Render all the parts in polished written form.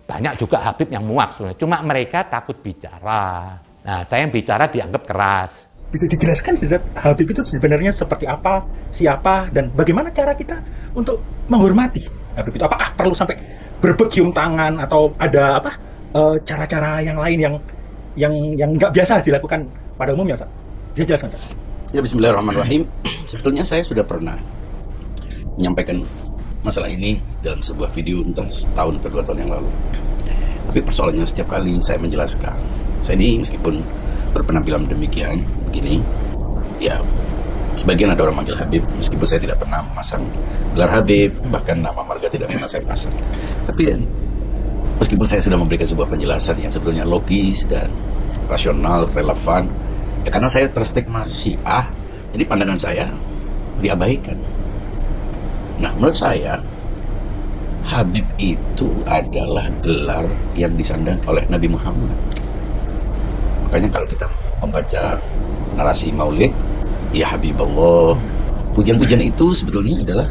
banyak juga Habib yang muak sebenarnya. Cuma mereka takut bicara. Nah, saya yang bicara dianggap keras. Bisa dijelaskan Ustaz, Habib itu sebenarnya seperti apa, siapa, dan bagaimana cara kita untuk menghormati Habib itu? Apakah perlu sampai berebut cium tangan atau ada apa cara-cara yang lain yang nggak biasa dilakukan pada umumnya, Ustaz? Dia jelaskan, Ustaz. Ya, bismillahirrahmanirrahim. Sebetulnya saya sudah pernah menyampaikan masalah ini dalam sebuah video entah setahun atau 2 tahun yang lalu. Tapi persoalannya setiap kali saya menjelaskan, saya ini meskipun berpenampilan demikian begini, ya sebagian ada orang manggil Habib meskipun saya tidak pernah memasang gelar Habib, bahkan nama marga tidak pernah saya pasang. Tapi meskipun saya sudah memberikan sebuah penjelasan yang sebetulnya logis dan rasional, relevan, ya karena saya terstigma Syiah, jadi pandangan saya diabaikan. Nah, menurut saya Habib itu adalah gelar yang disandang oleh Nabi Muhammad. Makanya kalau kita membaca narasi Maulid, ya Habibullah, pujian-pujian itu sebetulnya adalah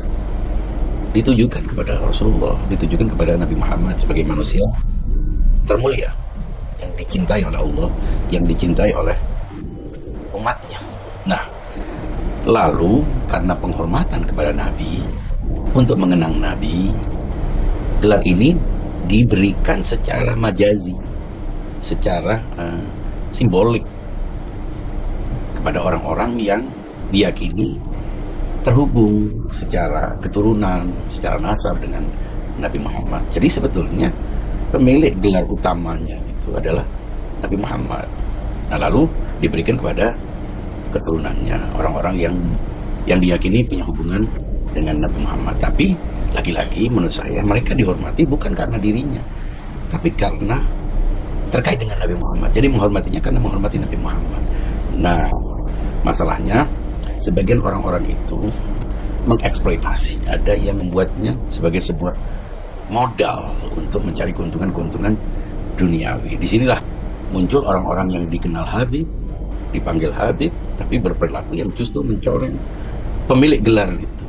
ditujukan kepada Rasulullah, ditujukan kepada Nabi Muhammad sebagai manusia termulia yang dicintai oleh Allah, yang dicintai oleh umatnya. Nah, lalu karena penghormatan kepada Nabi, untuk mengenang Nabi, gelar ini diberikan secara majazi, secara simbolik kepada orang-orang yang diyakini terhubung secara keturunan, secara nasab dengan Nabi Muhammad. Jadi sebetulnya pemilik gelar utamanya itu adalah Nabi Muhammad. Nah, lalu diberikan kepada keturunannya, orang-orang yang diyakini punya hubungan dengan Nabi Muhammad. Tapi lagi-lagi menurut saya mereka dihormati bukan karena dirinya, tapi karena terkait dengan Nabi Muhammad. Jadi menghormatinya karena menghormati Nabi Muhammad. Nah, masalahnya sebagian orang-orang itu mengeksploitasi, ada yang membuatnya sebagai sebuah modal untuk mencari keuntungan-keuntungan duniawi. Disinilah muncul orang-orang yang dikenal Habib, dipanggil Habib, tapi berperilaku yang justru mencoreng pemilik gelar itu,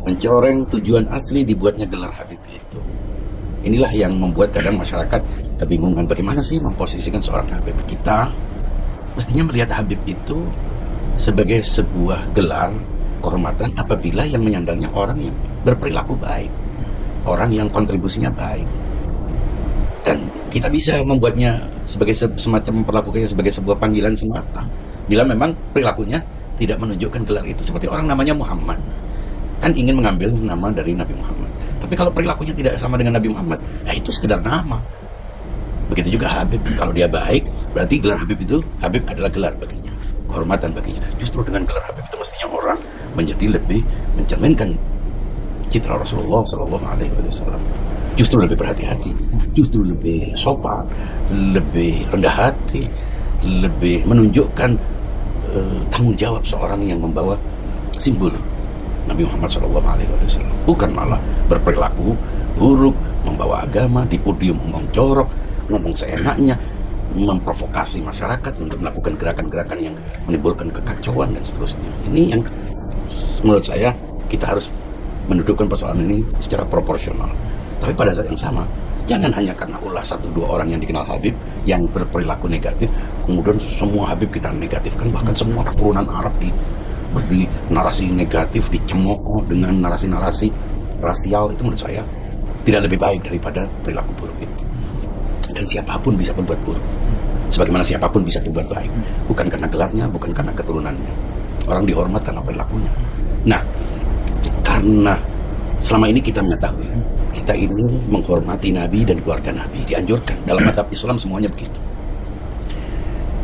mencoreng tujuan asli dibuatnya gelar Habib itu. Inilah yang membuat kadang masyarakat kebingungan bagaimana sih memposisikan seorang Habib. Kita mestinya melihat Habib itu sebagai sebuah gelar kehormatan apabila yang menyandangnya orang yang berperilaku baik, orang yang kontribusinya baik. Dan kita bisa membuatnya sebagai semacam memperlakukannya sebagai sebuah panggilan semata bila memang perilakunya tidak menunjukkan gelar itu. Seperti orang namanya Muhammad, kan ingin mengambil nama dari Nabi Muhammad. Tapi kalau perilakunya tidak sama dengan Nabi Muhammad, ya itu sekedar nama. Begitu juga Habib, kalau dia baik, berarti gelar Habib itu, Habib adalah gelar baginya, kehormatan baginya. Justru dengan gelar Habib itu mestinya orang menjadi lebih mencerminkan citra Rasulullah Shallallahu Alaihi Wasallam. Justru lebih berhati-hati, justru lebih sopan, lebih rendah hati, lebih menunjukkan tanggung jawab seorang yang membawa simbol Nabi Muhammad SAW, bukan malah berperilaku buruk, membawa agama di podium, ngomong jorok, ngomong seenaknya, memprovokasi masyarakat untuk melakukan gerakan-gerakan yang menimbulkan kekacauan dan seterusnya. Ini yang menurut saya kita harus mendudukkan persoalan ini secara proporsional. Tapi pada saat yang sama, jangan hanya karena ulah 1-2 orang yang dikenal Habib yang berperilaku negatif, kemudian semua Habib kita negatifkan, bahkan semua keturunan Arab beri narasi negatif, dicemooh dengan narasi-narasi rasial. Itu menurut saya tidak lebih baik daripada perilaku buruk itu. Dan siapapun bisa berbuat buruk, sebagaimana siapapun bisa berbuat baik, bukan karena gelarnya, bukan karena keturunannya. Orang dihormat karena perilakunya. Nah, karena selama ini kita mengetahui, kita ini menghormati Nabi dan keluarga Nabi, dianjurkan dalam mazhab Islam semuanya begitu.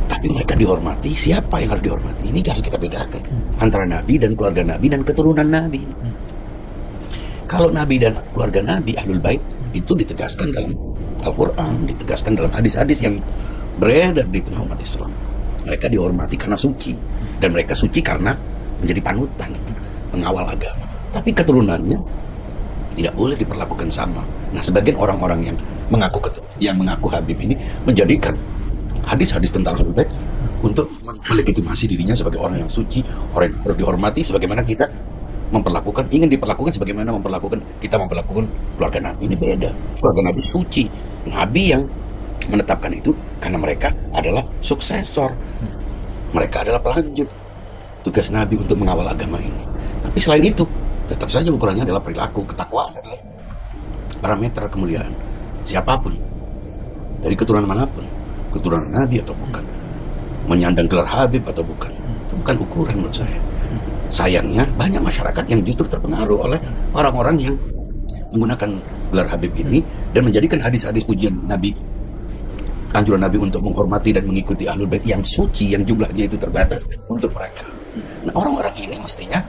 Tapi mereka dihormati, siapa yang harus dihormati? Ini harus kita bedakan antara Nabi dan keluarga Nabi dan keturunan Nabi. Kalau Nabi dan keluarga Nabi, Ahlul Bait, itu ditegaskan dalam Al-Quran, ditegaskan dalam hadis-hadis yang beredar di tengah umat Islam. Mereka dihormati karena suci, dan mereka suci karena menjadi panutan, pengawal agama. Tapi keturunannya tidak boleh diperlakukan sama. Nah, sebagian orang-orang yang mengaku Habib ini menjadikan hadis-hadis tentang Ahlul Bait untuk melegitimasi dirinya sebagai orang yang suci, orang yang harus dihormati, sebagaimana kita ingin diperlakukan sebagaimana kita memperlakukan keluarga Nabi. Ini beda. Keluarga Nabi suci, Nabi yang menetapkan itu karena mereka adalah suksesor, mereka adalah pelanjut tugas Nabi untuk mengawal agama ini. Tapi selain itu, tetap saja ukurannya adalah perilaku, ketakwaan adalah parameter kemuliaan. Siapapun, dari keturunan manapun, keturunan Nabi atau bukan, menyandang gelar Habib atau bukan, itu bukan ukuran menurut saya. Sayangnya banyak masyarakat yang justru terpengaruh oleh orang-orang yang menggunakan gelar Habib ini dan menjadikan hadis-hadis pujian Nabi, anjuran Nabi untuk menghormati dan mengikuti Ahlul Bait yang suci, yang jumlahnya itu terbatas untuk mereka. Nah, orang-orang ini mestinya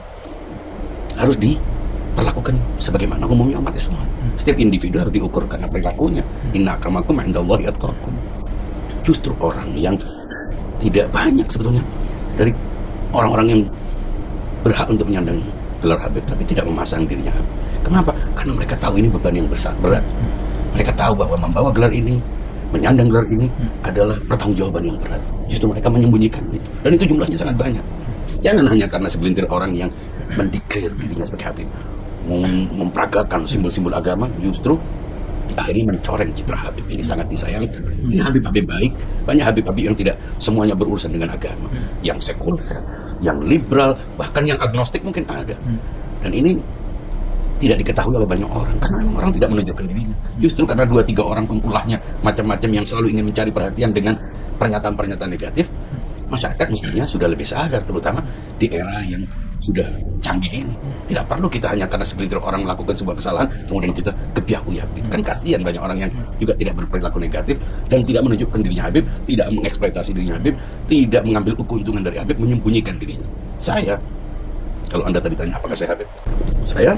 harus diperlakukan sebagaimana umumnya umat Islam. Setiap individu harus diukur karena perilakunya. Inna akramakum indallahi atqakum. Justru orang yang tidak banyak sebetulnya dari orang-orang yang berhak untuk menyandang gelar Habib tapi tidak memasang dirinya Habib. Kenapa? Karena mereka tahu ini beban yang berat. Mereka tahu bahwa membawa gelar ini, menyandang gelar ini adalah pertanggungjawaban yang berat. Justru mereka menyembunyikan itu. Dan itu jumlahnya sangat banyak. Jangan hanya karena segelintir orang yang mendeklar dirinya sebagai Habib, memperagakan simbol-simbol agama, justru akhirnya mencoreng citra Habib. Ini sangat disayangkan. Ini Habib-Habib baik, banyak Habib-Habib yang tidak semuanya berurusan dengan agama, yang sekuler, yang liberal, bahkan yang agnostik mungkin ada. Dan ini tidak diketahui oleh banyak orang karena orang tidak menunjukkan dirinya. Justru karena 2-3 orang pengulahnya macam-macam yang selalu ingin mencari perhatian dengan pernyataan-pernyataan negatif, masyarakat mestinya sudah lebih sadar, terutama di era yang sudah canggih ini. Tidak perlu kita hanya karena segelintir orang melakukan sebuah kesalahan kemudian kita kebiah-uyah gitu. Kan kasihan banyak orang yang juga tidak berperilaku negatif dan tidak menunjukkan dirinya Habib, tidak mengeksploitasi dirinya Habib, tidak mengambil keuntungan dari Habib, menyembunyikan dirinya. Saya, kalau Anda tadi tanya apakah saya Habib, saya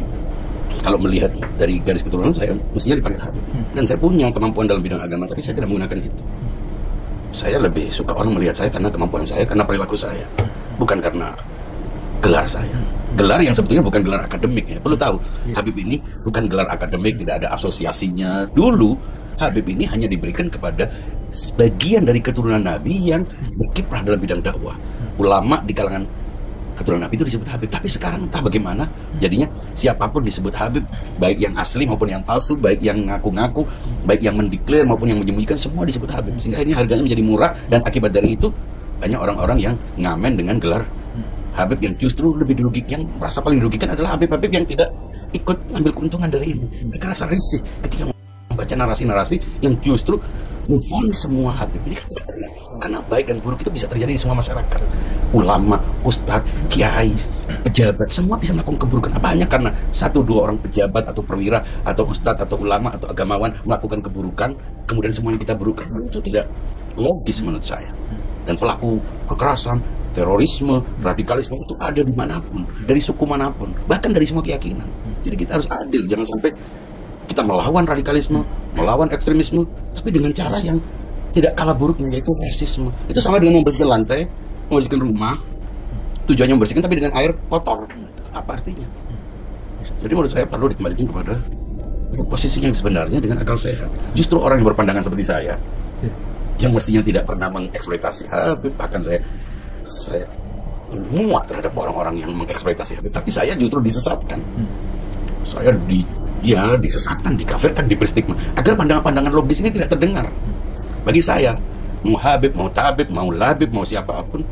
kalau melihat dari garis keturunan saya mestinya dipanggil Habib. Dan saya punya kemampuan dalam bidang agama, tapi saya tidak menggunakan itu. Saya lebih suka orang melihat saya karena kemampuan saya, karena perilaku saya, bukan karena gelar saya. Gelar yang sebetulnya bukan gelar akademik ya. Perlu tahu, Habib ini bukan gelar akademik, tidak ada asosiasinya. Dulu Habib ini hanya diberikan kepada sebagian dari keturunan Nabi yang berkiprah dalam bidang dakwah. Ulama di kalangan keturunan Nabi itu disebut Habib. Tapi sekarang entah bagaimana jadinya siapapun disebut Habib, baik yang asli maupun yang palsu, baik yang ngaku-ngaku, baik yang mendeklar maupun yang menyembunyikan, semua disebut Habib. Sehingga ini harganya menjadi murah dan akibat dari itu banyak orang-orang yang ngamen dengan gelar Habib yang justru lebih dirugikan. Yang merasa paling dirugikan adalah Habib-Habib yang tidak ikut ambil keuntungan dari ini. Mereka rasa risih ketika membaca narasi-narasi yang justru memvonis semua Habib. Ini kan tidak benar. Karena baik dan buruk itu bisa terjadi di semua masyarakat. Ulama, ustadz, kiai, pejabat, semua bisa melakukan keburukan. Apa hanya karena 1-2 orang pejabat atau perwira atau ustadz atau ulama atau agamawan melakukan keburukan, kemudian semuanya kita burukan? Itu tidak logis menurut saya. Dan pelaku kekerasan, terorisme, radikalisme itu ada dimanapun, dari suku manapun, bahkan dari semua keyakinan. Jadi kita harus adil, jangan sampai kita melawan radikalisme, melawan ekstremisme, tapi dengan cara yang tidak kalah buruknya, yaitu rasisme. Itu sama dengan membersihkan lantai, membersihkan rumah, tujuannya membersihkan tapi dengan air kotor. Apa artinya? Jadi menurut saya perlu dikembalikan kepada posisi yang sebenarnya dengan akal sehat. Justru orang yang berpandangan seperti saya, yang mestinya tidak pernah mengeksploitasi Habib, bahkan saya muak terhadap orang-orang yang mengeksploitasi Habib, tapi saya justru disesatkan. Saya disesatkan, dikafirkan, diberi stigma agar pandangan-pandangan logis ini tidak terdengar. Bagi saya, mau Habib, mau Tabib, mau Labib, mau siapapun,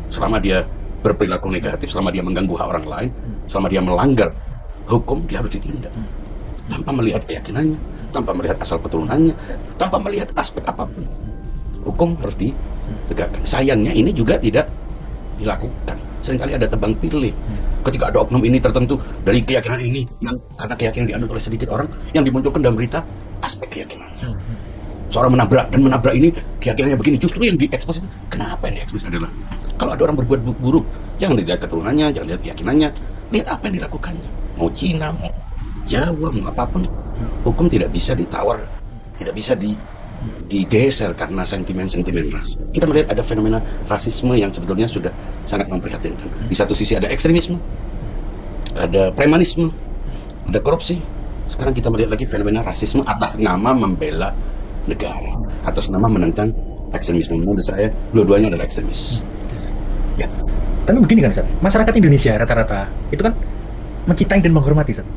selama dia berperilaku negatif, selama dia mengganggu hak orang lain, selama dia melanggar hukum, dia harus ditindak tanpa melihat keyakinannya, tanpa melihat asal keturunannya, tanpa melihat aspek apapun. Hukum harus ditegakkan. Sayangnya ini juga tidak dilakukan. Seringkali ada tebang pilih. Ketika ada oknum ini tertentu dari keyakinan ini, yang karena keyakinan dianut oleh sedikit orang, yang dimunculkan dalam berita aspek keyakinan. Seorang menabrak, dan menabrak ini keyakinannya begini. Justru yang diekspos itu, kenapa yang diekspos adalah kalau ada orang berbuat buruk, jangan dilihat keturunannya, jangan lihat keyakinannya, lihat apa yang dilakukannya. Mau Cina, mau Jawa, mau apapun, hukum tidak bisa ditawar, tidak bisa digeser karena sentimen-sentimen ras. Kita melihat ada fenomena rasisme yang sebetulnya sudah sangat memprihatinkan. Di satu sisi ada ekstremisme, ada premanisme, ada korupsi. Sekarang kita melihat lagi fenomena rasisme atas nama membela negara, atas nama menentang ekstremisme. Menurut saya dua-duanya adalah ekstremis. Ya, tapi begini kan, Ustaz, masyarakat Indonesia rata-rata itu kan mencintai dan menghormati, Ustaz.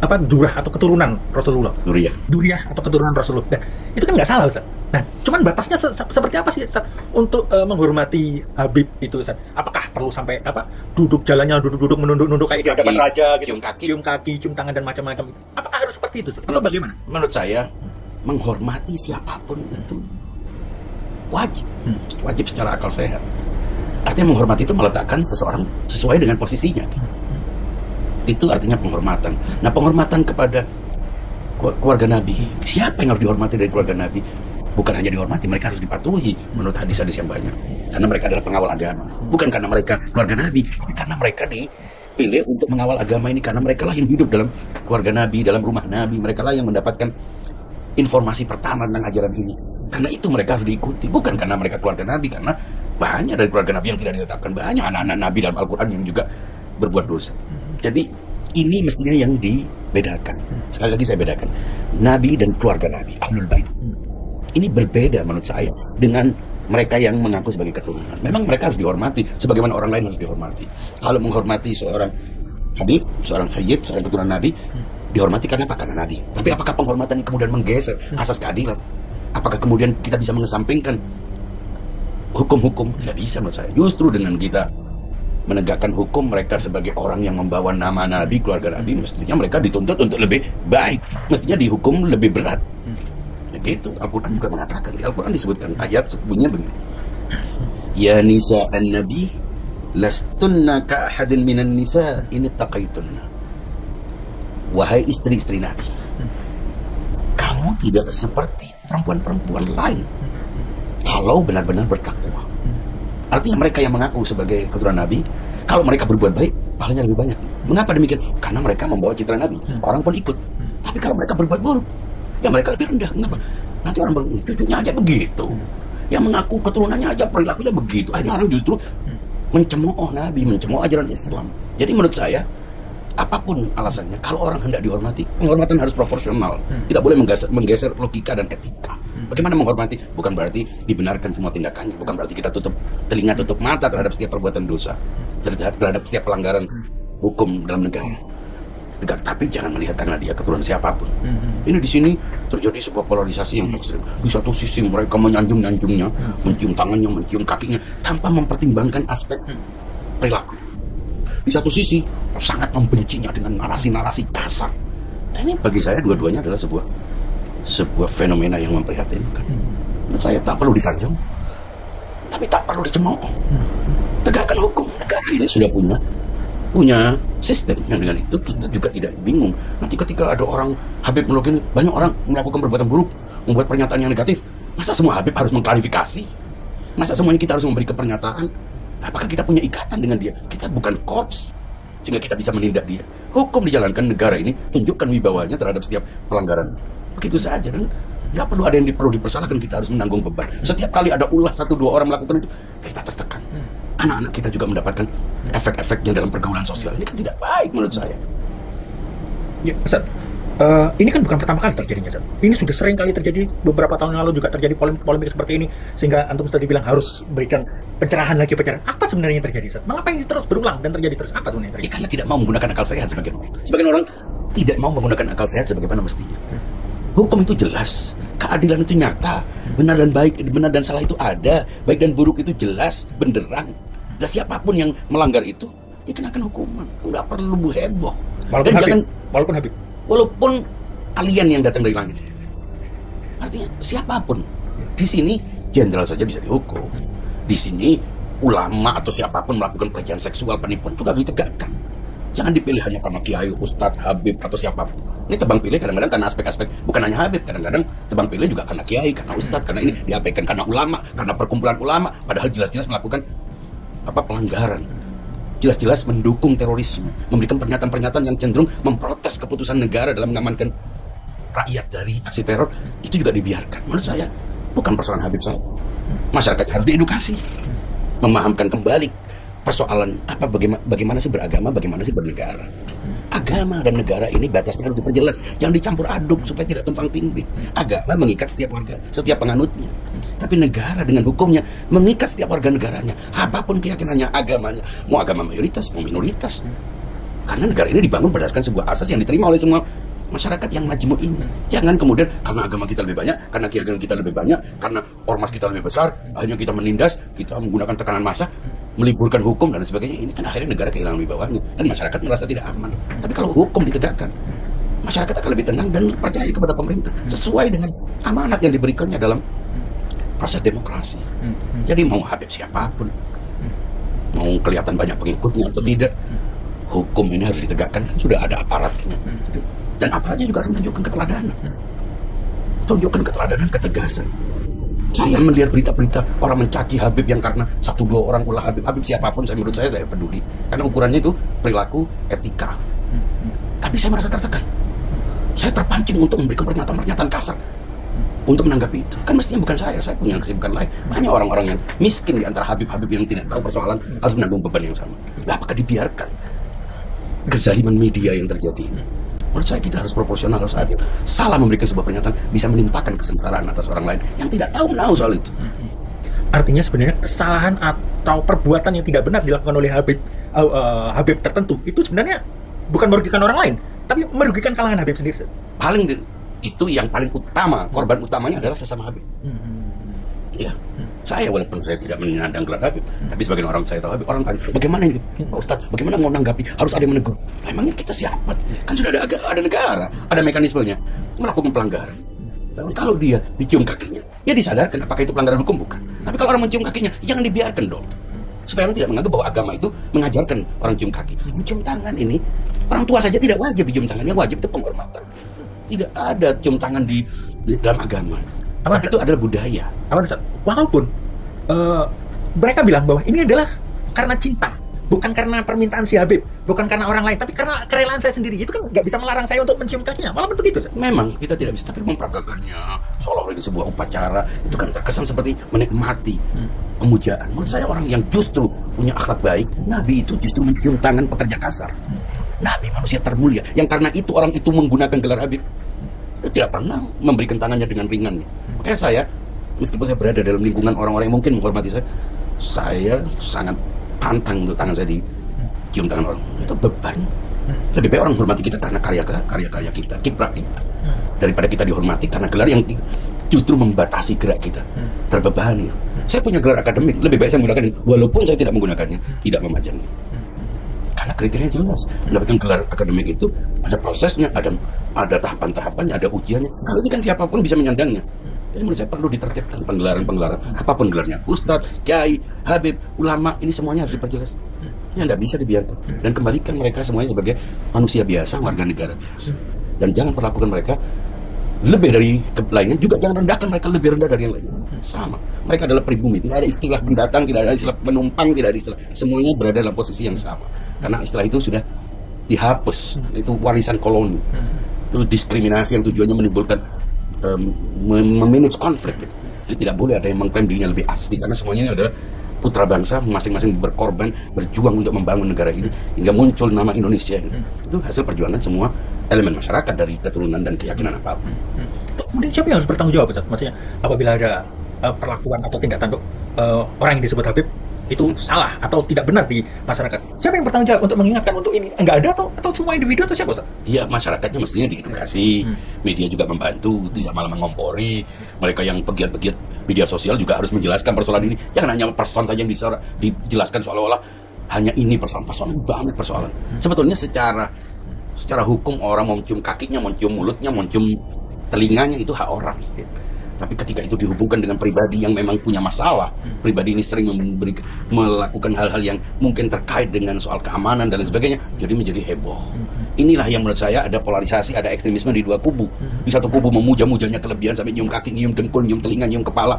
durah atau keturunan Rasulullah. Duriah atau keturunan Rasulullah. Nah, itu kan nggak salah, Ustaz. Nah, cuman batasnya seperti apa sih, Ustaz, untuk menghormati Habib itu, Ustaz? Apakah perlu sampai duduk jalannya duduk menunduk kayak di hadapan raja gitu, cium kaki, cium tangan dan macam-macam itu? Apakah harus seperti itu, Ustaz? Atau bagaimana? Menurut saya menghormati siapapun itu wajib. Wajib secara akal sehat. Artinya menghormati itu meletakkan seseorang sesuai dengan posisinya. Itu artinya penghormatan. Nah, penghormatan kepada keluarga Nabi, siapa yang harus dihormati dari keluarga Nabi? Bukan hanya dihormati, mereka harus dipatuhi menurut hadis-hadis yang banyak. Karena mereka adalah pengawal agama. Bukan karena mereka keluarga Nabi, tapi karena mereka dipilih untuk mengawal agama ini. Karena mereka lah yang hidup dalam keluarga Nabi, dalam rumah Nabi. Mereka lah yang mendapatkan informasi pertama tentang ajaran ini. Karena itu mereka harus diikuti. Bukan karena mereka keluarga Nabi, karena banyak dari keluarga Nabi yang tidak ditetapkan. Banyak anak-anak Nabi dalam Al-Quran yang juga berbuat dosa. Jadi ini mestinya yang dibedakan. Sekali lagi saya bedakan Nabi dan keluarga Nabi, Ahlul Bait. Ini berbeda menurut saya dengan mereka yang mengaku sebagai keturunan. Memang mereka harus dihormati sebagaimana orang lain harus dihormati. Kalau menghormati seorang Habib, seorang Sayyid, seorang keturunan Nabi, dihormati karena apa? Karena Nabi. Tapi apakah penghormatan ini kemudian menggeser asas keadilan? Apakah kemudian kita bisa mengesampingkan hukum-hukum? Tidak bisa menurut saya. Justru dengan kita menegakkan hukum mereka sebagai orang yang membawa nama Nabi, keluarga Nabi, mestinya mereka dituntut untuk lebih baik, mestinya dihukum lebih berat. Gitu, Al-Quran juga mengatakan, di Al-Quran disebutkan ayat sebelumnya begini, ya nisa an-nabi lastunna ka'ahadin minan nisa ini taqaitunna. Wahai istri-istri Nabi, kamu tidak seperti perempuan-perempuan lain kalau benar-benar bertakwa. Artinya mereka yang mengaku sebagai keturunan Nabi, kalau mereka berbuat baik, pahalanya lebih banyak. Mengapa demikian? Karena mereka membawa citra Nabi. Orang pun ikut. Tapi kalau mereka berbuat buruk, ya mereka lebih rendah. Mengapa? Nanti orang cucunya aja begitu. Yang mengaku keturunannya aja perilakunya begitu. Akhirnya orang justru mencemooh Nabi, mencemooh ajaran Islam. Jadi menurut saya, apapun alasannya, kalau orang hendak dihormati, penghormatan harus proporsional. Tidak boleh menggeser logika dan etika. Bagaimana menghormati? Bukan berarti dibenarkan semua tindakannya. Bukan berarti kita tutup telinga, tutup mata terhadap setiap perbuatan dosa, terhadap setiap pelanggaran hukum dalam negara. Tapi jangan melihat karena dia keturunan siapapun. Ini di sini terjadi sebuah polarisasi yang ekstrim. Di satu sisi mereka menyanjung-nyanjungnya, mencium tangannya, mencium kakinya, tanpa mempertimbangkan aspek perilaku. Di satu sisi sangat membencinya dengan narasi-narasi kasar. Dan ini bagi saya dua-duanya adalah sebuah fenomena yang memprihatinkan. Menurut saya tak perlu disanjung, tapi tak perlu dicemooh. Tegakkan hukum. Negara ini sudah punya sistem yang dengan itu kita juga tidak bingung. Nanti ketika ada orang Habib melakukan, banyak orang melakukan perbuatan buruk, membuat pernyataan yang negatif, masa semua Habib harus mengklarifikasi? Masa semuanya kita harus memberi pernyataan? Apakah kita punya ikatan dengan dia? Kita bukan korps sehingga kita bisa menindak dia. Hukum dijalankan, negara ini tunjukkan wibawanya terhadap setiap pelanggaran. Begitu saja, dan nggak perlu ada yang perlu dipersalahkan. Kita harus menanggung beban. Setiap kali ada ulah 1-2 orang melakukan itu, kita tertekan. Anak-anak kita juga mendapatkan efek-efeknya dalam pergaulan sosial. Ini kan tidak baik menurut saya. Ya, Ustaz, ini kan bukan pertama kali terjadinya, Ustaz. Ini sudah sering kali terjadi. Beberapa tahun yang lalu juga terjadi polemik seperti ini, sehingga antum tadi bilang harus berikan pencerahan lagi. Apa sebenarnya yang terjadi, Ustaz? Mengapa ini terus berulang dan terjadi terus? Apa sebenarnya yang terjadi? Ya, karena tidak mau menggunakan akal sehat sebagian orang. Sebagian orang tidak mau menggunakan akal sehat sebagaimana mestinya. Hukum itu jelas, keadilan itu nyata, benar dan baik, benar dan salah itu ada, baik dan buruk itu jelas, benderang. Dan siapapun yang melanggar itu, dia kenakan hukuman. Nggak perlu heboh. Walaupun alien yang datang dari langit. Artinya siapapun. Di sini jenderal saja bisa dihukum. Di sini ulama atau siapapun melakukan pelecehan seksual, penipuan juga harus ditegakkan. Jangan dipilih hanya karena kiai, ustadz, habib atau siapapun. Ini tebang pilih kadang-kadang karena aspek-aspek, bukan hanya habib, kadang-kadang tebang pilih juga karena kiai, karena ustadz, karena ini diabaikan karena ulama, karena perkumpulan ulama, padahal jelas-jelas melakukan pelanggaran. Jelas-jelas mendukung terorisme, memberikan pernyataan-pernyataan yang cenderung memprotes keputusan negara dalam mengamankan rakyat dari aksi teror, itu juga dibiarkan. Menurut saya bukan persoalan Habib saja. Masyarakat harus diedukasi, memahamkan kembali persoalan bagaimana sih beragama, bagaimana sih bernegara. Agama dan negara ini batasnya harus diperjelas, jangan dicampur aduk supaya tidak tumpang tindih. Agama mengikat setiap warga, setiap penganutnya. Tapi negara dengan hukumnya mengikat setiap warga negaranya, apapun keyakinannya, agamanya, mau agama mayoritas, mau minoritas. Karena negara ini dibangun berdasarkan sebuah asas yang diterima oleh semua masyarakat yang majmuk ini. Jangan kemudian karena agama kita lebih banyak, karena keyakinan kita lebih banyak, karena ormas kita lebih besar, akhirnya kita menindas, kita menggunakan tekanan massa, meliburkan hukum dan sebagainya. Ini kan akhirnya negara kehilangan wibawanya dan masyarakat merasa tidak aman. Tapi kalau hukum ditegakkan, masyarakat akan lebih tenang dan percaya kepada pemerintah sesuai dengan amanat yang diberikannya dalam proses demokrasi. Jadi mau Habib siapapun, mau kelihatan banyak pengikutnya atau tidak, hukum ini harus ditegakkan, kan sudah ada aparatnya. Dan aparatnya juga harus menunjukkan keteladanan. Tunjukkan keteladanan, ketegasan. Saya melihat berita-berita orang mencaci Habib yang karena 1-2 orang ulah Habib siapapun, menurut saya tidak peduli. Karena ukurannya itu perilaku, etika. Tapi saya merasa tertekan. Saya terpancing untuk memberikan pernyataan-pernyataan kasar untuk menanggapi itu. Kan mestinya bukan saya punya kesibukan lain. Banyak orang-orang yang miskin di antara Habib-Habib yang tidak tahu persoalan harus menanggung beban yang sama. Nah, apakah dibiarkan kezaliman media yang terjadi? Menurut saya kita harus proporsional, harus adil. Salah memberikan sebuah pernyataan bisa menimpakan kesengsaraan atas orang lain yang tidak tahu menahu soal itu. Artinya sebenarnya kesalahan atau perbuatan yang tidak benar dilakukan oleh Habib tertentu itu sebenarnya bukan merugikan orang lain, tapi merugikan kalangan Habib sendiri. Itu yang paling utama, korban utamanya adalah sesama Habib. Ya, saya walaupun saya tidak menyandang gelar Habib, tapi sebagian orang saya tahu Habib, orang tanya, bagaimana ini Pak Ustadz, bagaimana mau nanggapi, harus ada yang menegur. Nah, emangnya kita siapa? Kan sudah ada negara, ada mekanismenya melakukan pelanggaran. Dan kalau dia dicium kakinya, ya disadarkan apakah itu pelanggaran hukum, bukan. Tapi kalau orang mencium kakinya, jangan dibiarkan dong. Supaya orang tidak menganggap bahwa agama itu mengajarkan orang cium kaki. Mencium tangan ini, orang tua saja tidak wajib dicium tangan, yang wajib itu penghormatan. Tidak ada cium tangan di dalam agama. Tapi itu adalah budaya. Walaupun mereka bilang bahwa ini adalah karena cinta, bukan karena permintaan si Habib, bukan karena orang lain, tapi karena kerelaan saya sendiri. Itu kan nggak bisa melarang saya untuk mencium kakinya. Walaupun begitu. Memang kita tidak bisa, tapi memperagakannya seolah-olah ini sebuah upacara, itu kan terkesan seperti menikmati pemujaan. Menurut saya orang yang justru punya akhlak baik, Nabi itu justru mencium tangan pekerja kasar. Nabi manusia termulia, yang karena itu orang itu menggunakan gelar Habib, itu tidak pernah memberikan tangannya dengan ringan. Makanya saya, meskipun saya berada dalam lingkungan orang-orang yang mungkin menghormati saya sangat pantang untuk tangan saya dicium tangan orang. Itu beban. Lebih baik orang menghormati kita karena karya-karya kita, kiprah kita, daripada kita dihormati karena gelar yang justru membatasi gerak kita, terbebani. Saya punya gelar akademik, lebih baik saya menggunakan ini, walaupun saya tidak menggunakannya, tidak memajangnya. Karena kriterianya jelas, mendapatkan gelar akademik itu ada prosesnya, ada tahapan-tahapannya, ada ujiannya. Kalau ini kan siapapun bisa menyandangnya. Jadi menurut saya perlu ditertibkan penggelaran-penggelaran, apapun gelarnya, Ustadz, Kiai, Habib, ulama, ini semuanya harus diperjelas. Ya tidak bisa dibiarkan. Dan kembalikan mereka semuanya sebagai manusia biasa, warga negara biasa. Dan jangan perlakukan mereka lebih dari lainnya, juga jangan rendahkan mereka lebih rendah dari yang lain. Sama, mereka adalah pribumi, tidak ada istilah pendatang, tidak ada istilah penumpang, tidak ada istilah, semuanya berada dalam posisi yang sama. Karena istilah itu sudah dihapus, itu warisan koloni, itu diskriminasi yang tujuannya menimbulkan memanage konflik. Jadi tidak boleh ada yang mengklaim dirinya lebih asli, karena semuanya adalah putra bangsa, masing-masing berkorban, berjuang untuk membangun negara ini hingga muncul nama Indonesia ini. Itu hasil perjuangan semua elemen masyarakat dari keturunan dan keyakinan apapun. Kemudian siapa yang harus bertanggung jawab, Ustaz? Maksudnya apabila ada perlakuan atau tindak tanduk orang yang disebut Habib itu salah atau tidak benar di masyarakat, siapa yang bertanggung jawab untuk mengingatkan untuk ini enggak ada, atau semua individu, atau siapa, Ustaz? Iya, masyarakatnya mestinya diedukasi, media juga membantu, tidak malah mengompori. Mereka yang pegiat-pegiat media sosial juga harus menjelaskan persoalan ini. Jangan hanya person saja yang dijelaskan seolah-olah hanya ini persoalan banyak persoalan. Sebetulnya secara hukum orang mau cium kakinya, mau cium mulutnya, mau cium telinganya itu hak orang. Tapi ketika itu dihubungkan dengan pribadi yang memang punya masalah, pribadi ini sering melakukan hal-hal yang mungkin terkait dengan soal keamanan dan lain sebagainya, jadi menjadi heboh. Inilah yang menurut saya ada polarisasi, ada ekstremisme di dua kubu. Di satu kubu memuja-mujanya kelebihan sampai nyium kaki, nyium dengkul, nyium telinga, nyium kepala.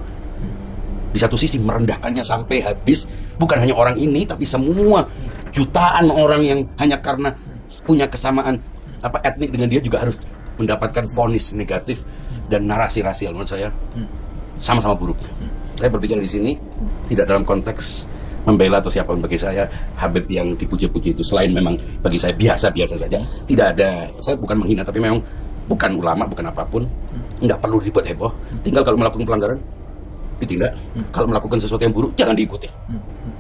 Di satu sisi merendahkannya sampai habis, bukan hanya orang ini, tapi semua jutaan orang yang hanya karena punya kesamaan etnik dengan dia juga harus mendapatkan vonis negatif dan narasi rasial. Menurut saya sama-sama buruk. Saya berbicara di sini tidak dalam konteks membela atau siapapun. Bagi saya Habib yang dipuji-puji itu selain memang bagi saya biasa-biasa saja, tidak ada, saya bukan menghina, tapi memang bukan ulama, bukan apapun, nggak perlu dibuat heboh. Tinggal kalau melakukan pelanggaran ditindak. Kalau melakukan sesuatu yang buruk, jangan diikuti.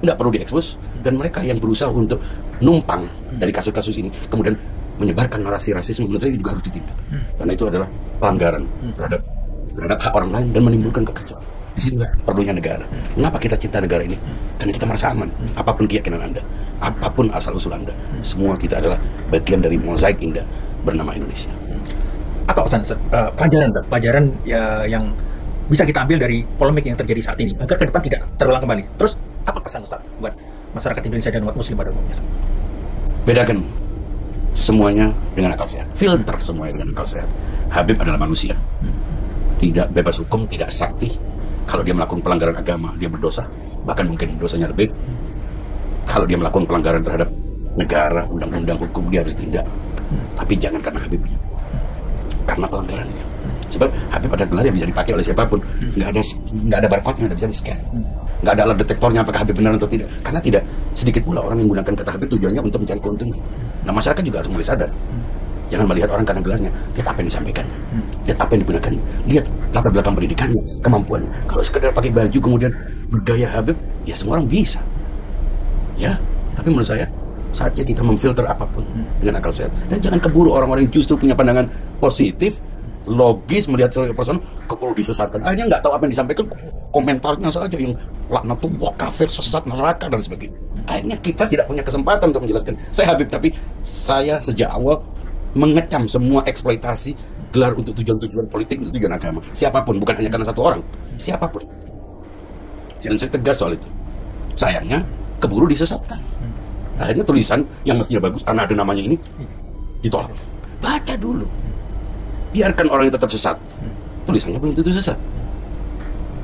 Nggak perlu diekspos. Dan mereka yang berusaha untuk numpang dari kasus-kasus ini, kemudian menyebarkan narasi rasisme, menurut saya juga harus ditindak. Karena itu adalah pelanggaran terhadap hak orang lain dan menimbulkan kekacauan. Di sini perlunya negara. Kenapa kita cinta negara ini? Karena kita merasa aman. Apapun keyakinan Anda, apapun asal-usul Anda, semua kita adalah bagian dari mozaik indah bernama Indonesia. Apa pesan Ustaz? Pelajaran ya, yang bisa kita ambil dari polemik yang terjadi saat ini agar ke depan tidak terulang kembali. Terus apa pesan Ustaz buat masyarakat Indonesia dan umat muslim pada umumnya? Bedakan semuanya dengan akal sehat. Filter semuanya dengan akal sehat. Habib adalah manusia. Tidak bebas hukum, tidak sakti. Kalau dia melakukan pelanggaran agama, dia berdosa. Bahkan mungkin dosanya lebih. Kalau dia melakukan pelanggaran terhadap negara, undang-undang hukum, dia harus tindak. Tapi jangan karena Habibnya, karena pelanggarannya. Sebab Habib ada gelar yang bisa dipakai oleh siapapun. Nggak ada barcode-nya, nggak bisa di-scan. Nggak ada alat detektornya apakah Habib benar atau tidak. Karena tidak sedikit pula orang yang menggunakan kata Habib tujuannya untuk mencari keuntungan. Nah, masyarakat juga harus mulai sadar. Jangan melihat orang karena gelarnya, lihat apa yang disampaikannya, lihat apa yang digunakannya, lihat latar belakang pendidikannya, kemampuannya. Kalau sekedar pakai baju kemudian bergaya Habib, ya semua orang bisa. Ya, tapi menurut saya saatnya kita memfilter apapun dengan akal sehat. Dan jangan keburu orang-orang yang justru punya pandangan positif, logis melihat sebagai person, keburu disesatkan. Akhirnya nggak tahu apa yang disampaikan, komentarnya saja yang laknatullah, kafir, sesat, neraka dan sebagainya. Akhirnya kita tidak punya kesempatan untuk menjelaskan. Saya Habib, tapi saya sejak awal mengecam semua eksploitasi gelar untuk tujuan-tujuan politik, untuk tujuan agama. Siapapun, bukan hanya karena satu orang. Siapapun. Dan saya tegas soal itu. Sayangnya, keburu disesatkan. Akhirnya tulisan yang mestinya bagus, karena ada namanya ini, ditolak. Baca dulu. Biarkan orang yang tetap sesat. Tulisannya belum tentu sesat.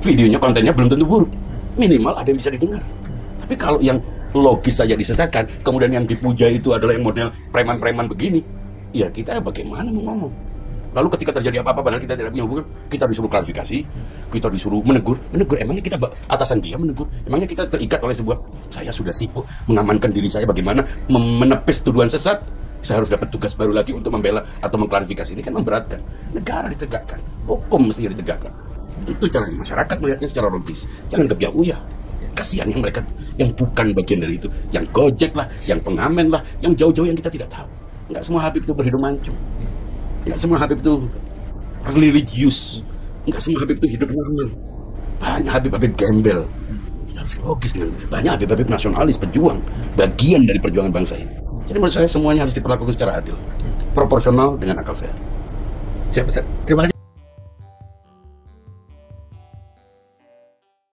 Videonya, kontennya belum tentu buruk. Minimal ada yang bisa didengar. Tapi kalau yang logis saja disesatkan, kemudian yang dipuja itu adalah yang model preman-preman begini, ya kita bagaimana mau ngomong? Lalu ketika terjadi apa-apa padahal kita tidak punya hubungan, kita disuruh klarifikasi, kita disuruh menegur. Emangnya kita atasan dia menegur? Emangnya kita terikat oleh sebuah, saya sudah sibuk mengamankan diri saya bagaimana menepis tuduhan sesat, saya harus dapat tugas baru lagi untuk membela atau mengklarifikasi. Ini kan memberatkan. Negara ditegakkan, hukum mesti ditegakkan. Itu caranya masyarakat melihatnya secara logis. Jangan kebiak-uyah. Kasihan yang mereka yang bukan bagian dari itu, yang Gojek lah, yang pengamen lah, yang jauh-jauh yang kita tidak tahu. Nggak semua Habib itu berhidup mancung. Nggak semua Habib itu religius. Nggak semua Habib itu hidup normal. Banyak Habib-Habib gembel. Kita harus logis dengan itu. Banyak Habib-Habib nasionalis, pejuang, bagian dari perjuangan bangsa ini. Jadi menurut saya semuanya harus diperlakukan secara adil, proporsional dengan akal sehat. Siap, Ustaz. Terima kasih.